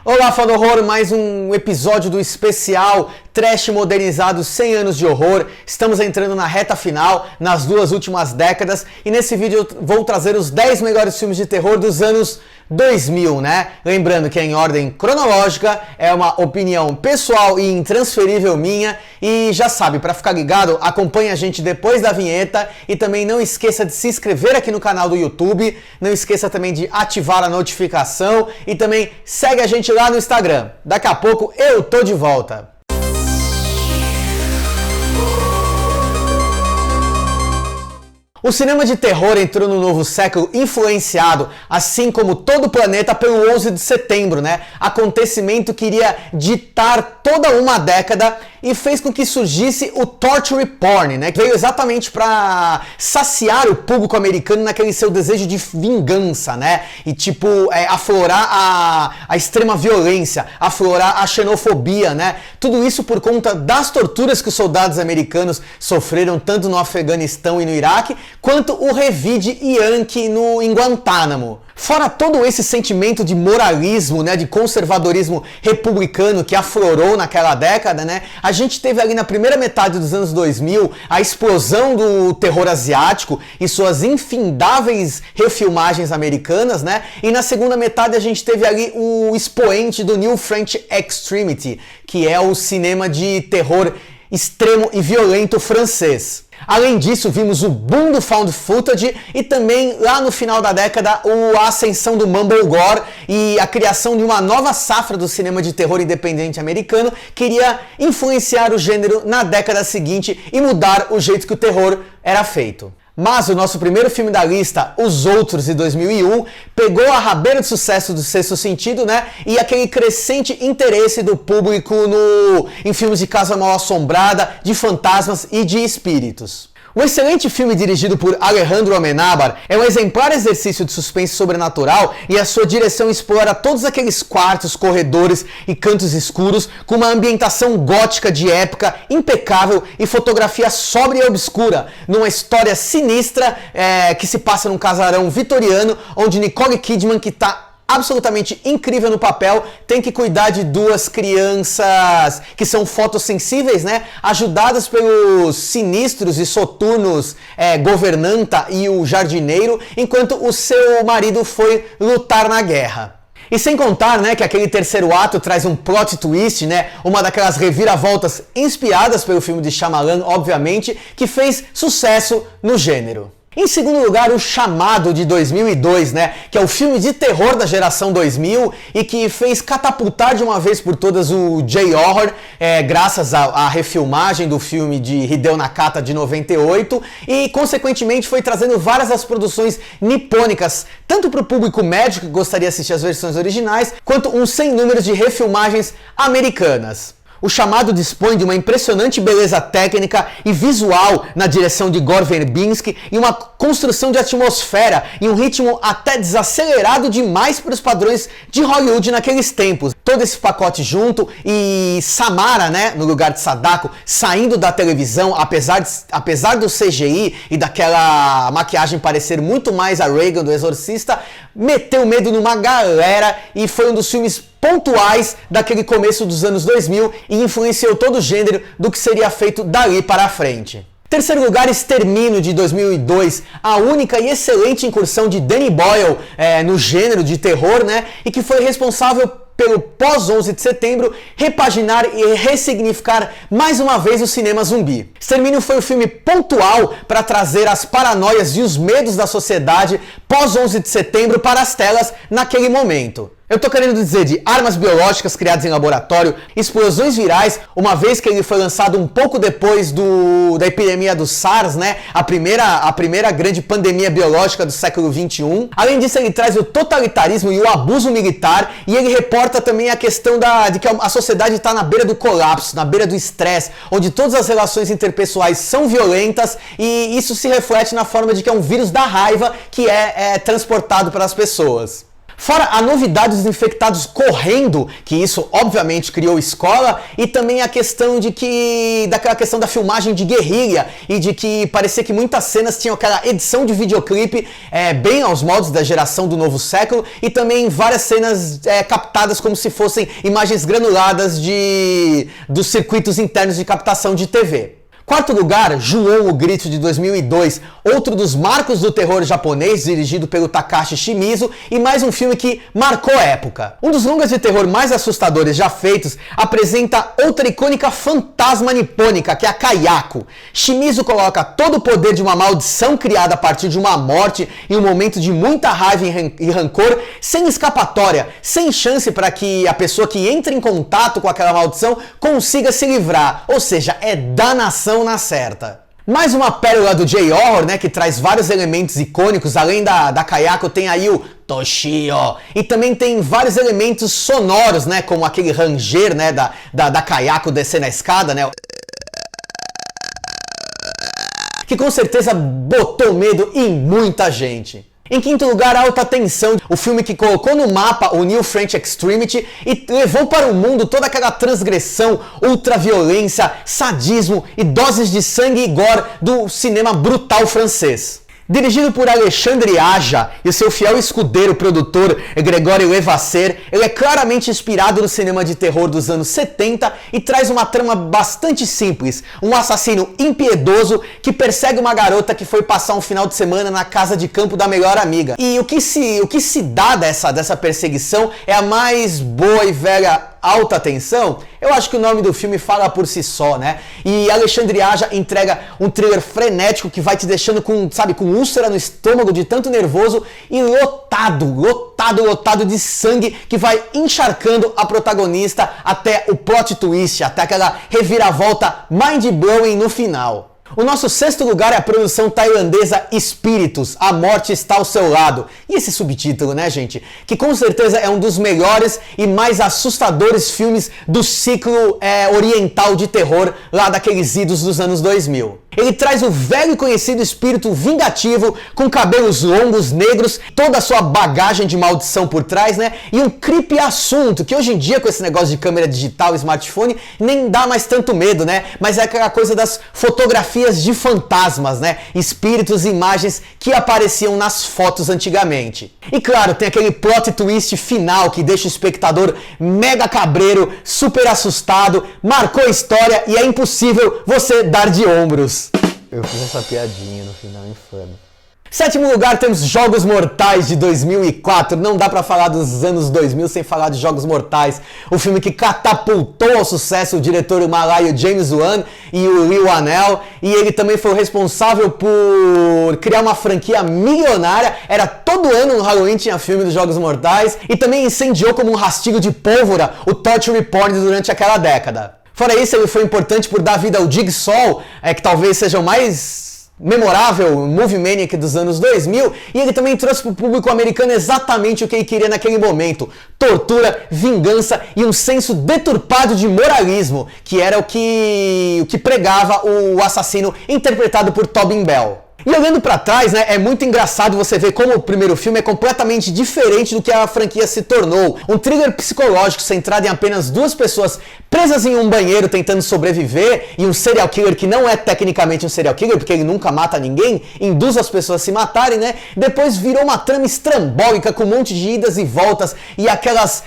Olá, fã do horror, mais um episódio do especial Trash modernizado 100 anos de horror. Estamos entrando na reta final, nas duas últimas décadas, e nesse vídeo eu vou trazer os 10 melhores filmes de terror dos anos 2000, né? Lembrando que é em ordem cronológica, é uma opinião pessoal e intransferível minha, e já sabe, para ficar ligado, acompanhe a gente depois da vinheta e também não esqueça de se inscrever aqui no canal do YouTube, não esqueça também de ativar a notificação e também segue a gente lá no Instagram. Daqui a pouco eu tô de volta. O cinema de terror entrou no novo século influenciado, assim como todo o planeta, pelo 11 de setembro, né? Acontecimento que iria ditar toda uma década e fez com que surgisse o torture porn, né? Que veio exatamente para saciar o público americano naquele seu desejo de vingança, né? E aflorar a extrema violência, aflorar a xenofobia, né? Tudo isso por conta das torturas que os soldados americanos sofreram tanto no Afeganistão e no Iraque, quanto o revide Yankee em Guantánamo. Fora todo esse sentimento de moralismo, né, de conservadorismo republicano que aflorou naquela década, né, a gente teve ali na primeira metade dos anos 2000 a explosão do terror asiático e suas infindáveis refilmagens americanas, né, e na segunda metade a gente teve ali o expoente do New French Extremity, que é o cinema de terror extremo e violento francês. Além disso, vimos o boom do found footage e também, lá no final da década, a ascensão do Mumblegore e a criação de uma nova safra do cinema de terror independente americano que iria influenciar o gênero na década seguinte e mudar o jeito que o terror era feito. Mas o nosso primeiro filme da lista, Os Outros, de 2001, pegou a rabeira de sucesso do Sexto Sentido, né? E aquele crescente interesse do público em filmes de casa mal assombrada, de fantasmas e de espíritos. O excelente filme dirigido por Alejandro Amenábar é um exemplar exercício de suspense sobrenatural e a sua direção explora todos aqueles quartos, corredores e cantos escuros com uma ambientação gótica de época impecável e fotografia sóbria e obscura, numa história sinistra que se passa num casarão vitoriano onde Nicole Kidman, que está absolutamente incrível no papel, tem que cuidar de duas crianças que são fotossensíveis, né? Ajudadas pelos sinistros e soturnos governanta e o jardineiro, enquanto o seu marido foi lutar na guerra. E sem contar, né, que aquele terceiro ato traz um plot twist, né, uma daquelas reviravoltas inspiradas pelo filme de Shyamalan, obviamente, que fez sucesso no gênero. Em segundo lugar, O Chamado, de 2002, né, que é o filme de terror da geração 2000 e que fez catapultar de uma vez por todas o J-Horror, graças à refilmagem do filme de Hideo Nakata de 98 e, consequentemente, foi trazendo várias das produções nipônicas, tanto para o público médio que gostaria de assistir as versões originais, quanto um sem número de refilmagens americanas. O Chamado dispõe de uma impressionante beleza técnica e visual na direção de Gore Verbinski e uma construção de atmosfera e um ritmo até desacelerado demais para os padrões de Hollywood naqueles tempos. Todo esse pacote junto e Samara, né, no lugar de Sadako, saindo da televisão, apesar do CGI e daquela maquiagem parecer muito mais a Reagan do Exorcista, meteu medo numa galera e foi um dos filmes pontuais daquele começo dos anos 2000 e influenciou todo o gênero do que seria feito dali para frente. Terceiro lugar, Extermínio, de 2002, a única e excelente incursão de Danny Boyle no gênero de terror, né, e que foi responsável pelo pós-11 de setembro, repaginar e ressignificar mais uma vez o cinema zumbi. Extermínio foi o filme pontual para trazer as paranoias e os medos da sociedade pós-11 de setembro para as telas naquele momento. Eu tô querendo dizer de armas biológicas criadas em laboratório, explosões virais, uma vez que ele foi lançado um pouco depois da epidemia do SARS, né? A primeira grande pandemia biológica do século XXI. Além disso, ele traz o totalitarismo e o abuso militar, e ele reporta também a questão de que a sociedade está na beira do colapso, na beira do estresse, onde todas as relações interpessoais são violentas, e isso se reflete na forma de que é um vírus da raiva que é transportado para as pessoas. Fora a novidade dos infectados correndo, que isso obviamente criou escola, e também a questão daquela questão da filmagem de guerrilha, e de que parecia que muitas cenas tinham aquela edição de videoclipe bem aos moldes da geração do novo século, e também várias cenas captadas como se fossem imagens granuladas dos circuitos internos de captação de TV. Quarto lugar, Ju-On, o Grito, de 2002, outro dos marcos do terror japonês, dirigido pelo Takashi Shimizu, e mais um filme que marcou a época. Um dos longas de terror mais assustadores já feitos apresenta outra icônica fantasma nipônica, que é a Kayako. Shimizu coloca todo o poder de uma maldição criada a partir de uma morte em um momento de muita raiva e rancor, sem escapatória, sem chance para que a pessoa que entra em contato com aquela maldição consiga se livrar, ou seja, é danação na certa. Mais uma pérola do J-Horror, né, que traz vários elementos icônicos, além da Kayako tem aí o Toshio, e também tem vários elementos sonoros, né, como aquele ranger, né, da Kayako descendo a escada, né, que com certeza botou medo em muita gente. Em quinto lugar, Alta Tensão, o filme que colocou no mapa o New French Extremity e levou para o mundo toda aquela transgressão, ultraviolência, sadismo e doses de sangue e gore do cinema brutal francês. Dirigido por Alexandre Aja e seu fiel escudeiro produtor Grégory Levasseur, ele é claramente inspirado no cinema de terror dos anos 70 e traz uma trama bastante simples. Um assassino impiedoso que persegue uma garota que foi passar um final de semana na casa de campo da melhor amiga. E o que se dá dessa perseguição é a mais boa e velha Alta Tensão. Eu acho que o nome do filme fala por si só, né? E Alexandre Aja entrega um thriller frenético que vai te deixando com úlcera no estômago de tanto nervoso e lotado de sangue que vai encharcando a protagonista até o plot twist, até aquela reviravolta mind-blowing no final. O nosso sexto lugar é a produção tailandesa Espíritos, A Morte Está ao Seu Lado. E esse subtítulo, né, gente? Que com certeza é um dos melhores e mais assustadores filmes do ciclo oriental de terror lá daqueles idos dos anos 2000. Ele traz o velho e conhecido espírito vingativo, com cabelos longos, negros, toda a sua bagagem de maldição por trás, né? E um creepy assunto, que hoje em dia, com esse negócio de câmera digital e smartphone, nem dá mais tanto medo, né? Mas é aquela coisa das fotografias de fantasmas, né? Espíritos e imagens que apareciam nas fotos antigamente. E claro, tem aquele plot twist final que deixa o espectador mega cabreiro, super assustado, marcou a história e é impossível você dar de ombros. Eu fiz essa piadinha no final, infame. Sétimo lugar, temos Jogos Mortais, de 2004. Não dá pra falar dos anos 2000 sem falar de Jogos Mortais. O filme que catapultou ao sucesso o diretor malaio James Wan e o Lee Whannell. E ele também foi o responsável por criar uma franquia milionária. Era todo ano no Halloween tinha filme dos Jogos Mortais. E também incendiou como um rastilho de pólvora o torture porn durante aquela década. Fora isso, ele foi importante por dar vida ao Jigsaw, que talvez seja o mais memorável Movie Maniac dos anos 2000, e ele também trouxe para o público americano exatamente o que ele queria naquele momento: tortura, vingança e um senso deturpado de moralismo, que era o que pregava o assassino interpretado por Tobin Bell. E olhando pra trás, né, é muito engraçado você ver como o primeiro filme é completamente diferente do que a franquia se tornou. Um thriller psicológico centrado em apenas duas pessoas presas em um banheiro tentando sobreviver, e um serial killer que não é tecnicamente um serial killer, porque ele nunca mata ninguém, induz as pessoas a se matarem, né? Depois virou uma trama estrambólica com um monte de idas e voltas e aquelas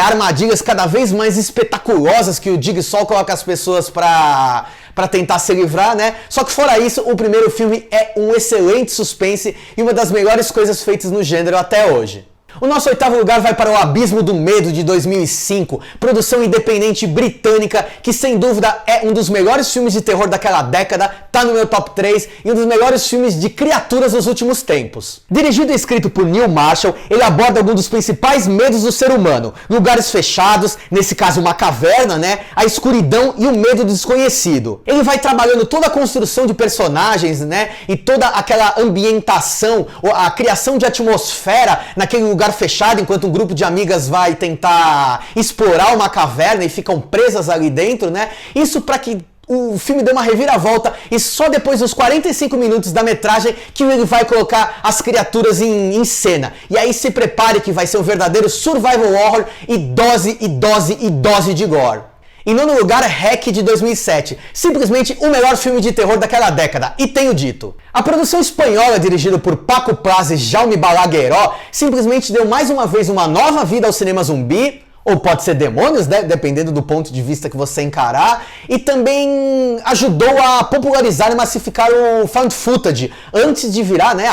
armadilhas cada vez mais espetaculosas que o Jigsaw coloca as pessoas pra tentar se livrar, né? Só que fora isso, o primeiro filme é um excelente suspense e uma das melhores coisas feitas no gênero até hoje. O nosso oitavo lugar vai para O Abismo do Medo, de 2005, produção independente britânica que sem dúvida é um dos melhores filmes de terror daquela década, tá no meu top 3 e um dos melhores filmes de criaturas dos últimos tempos. Dirigido e escrito por Neil Marshall, ele aborda alguns dos principais medos do ser humano: lugares fechados, nesse caso uma caverna, né? A escuridão e o medo do desconhecido. Ele vai trabalhando toda a construção de personagens, né? E toda aquela ambientação, a criação de atmosfera naquele lugar fechado, enquanto um grupo de amigas vai tentar explorar uma caverna e ficam presas ali dentro, né? Isso para que o filme deu uma reviravolta e só depois dos 45 minutos da metragem que ele vai colocar as criaturas em cena. E aí se prepare que vai ser um verdadeiro survival horror e dose e dose e dose de gore. Em nono lugar, Hack de 2007, simplesmente o melhor filme de terror daquela década, e tenho dito. A produção espanhola, dirigida por Paco Plaza e Jaume Balagueró, simplesmente deu mais uma vez uma nova vida ao cinema zumbi, ou pode ser demônios, né? Dependendo do ponto de vista que você encarar, e também ajudou a popularizar e massificar o found footage, antes de virar, né,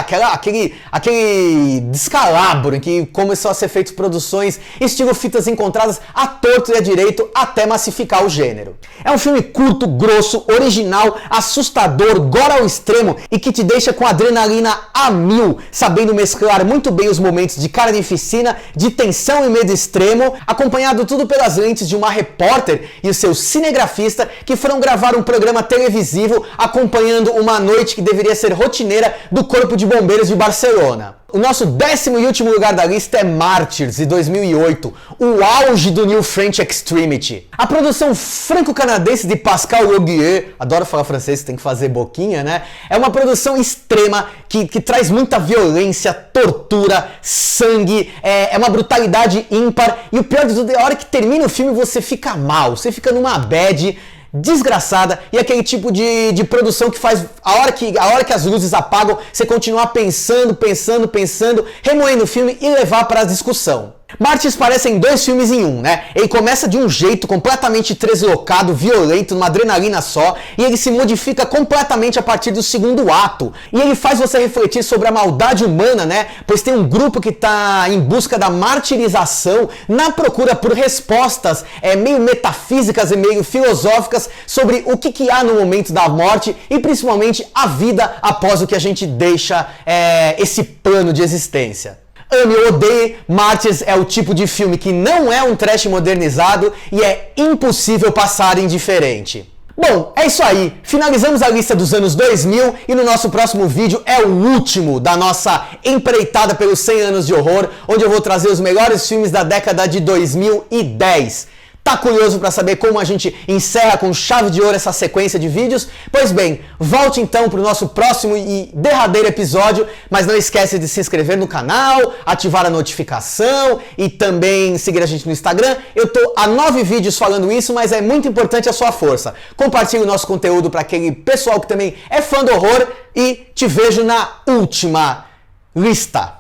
aquele descalabro em que começou a ser feitas produções estilo fitas encontradas à torto e à direito até massificar o gênero. É um filme curto, grosso, original, assustador, gore ao extremo e que te deixa com adrenalina a mil, sabendo mesclar muito bem os momentos de carnificina, de tensão e medo extremo, acompanhado tudo pelas lentes de uma repórter e o seu cinegrafista que foram gravar um programa televisivo acompanhando uma noite que deveria ser rotineira do Corpo de Bombeiros de Barcelona. O nosso 10º e último lugar da lista é Martyrs, de 2008, o auge do New French Extremity. A produção franco-canadense de Pascal Laugier, adoro falar francês, tem que fazer boquinha, né? É uma produção extrema que traz muita violência, tortura, sangue, é uma brutalidade ímpar, e o pior de tudo é a hora que termina o filme você fica mal, você fica numa bad desgraçada, e aquele tipo de produção que faz a hora que as luzes apagam, você continuar pensando, remoendo o filme e levar para a discussão. Martyrs parecem dois filmes em um, né? Ele começa de um jeito completamente deslocado, violento, numa adrenalina só, e ele se modifica completamente a partir do segundo ato. E ele faz você refletir sobre a maldade humana, né? Pois tem um grupo que está em busca da martirização, na procura por respostas meio metafísicas e meio filosóficas sobre o que há no momento da morte e principalmente a vida após o que a gente deixa esse plano de existência. Ame ou odeie, Martyrs é o tipo de filme que não é um trash modernizado e é impossível passar indiferente. Bom, é isso aí. Finalizamos a lista dos anos 2000 e no nosso próximo vídeo é o último da nossa empreitada pelos 100 anos de horror, onde eu vou trazer os melhores filmes da década de 2010. Tá curioso para saber como a gente encerra com chave de ouro essa sequência de vídeos? Pois bem, volte então para o nosso próximo e derradeiro episódio, mas não esquece de se inscrever no canal, ativar a notificação e também seguir a gente no Instagram. Eu tô a 9 vídeos falando isso, mas é muito importante a sua força. Compartilhe o nosso conteúdo para aquele pessoal que também é fã do horror e te vejo na última lista.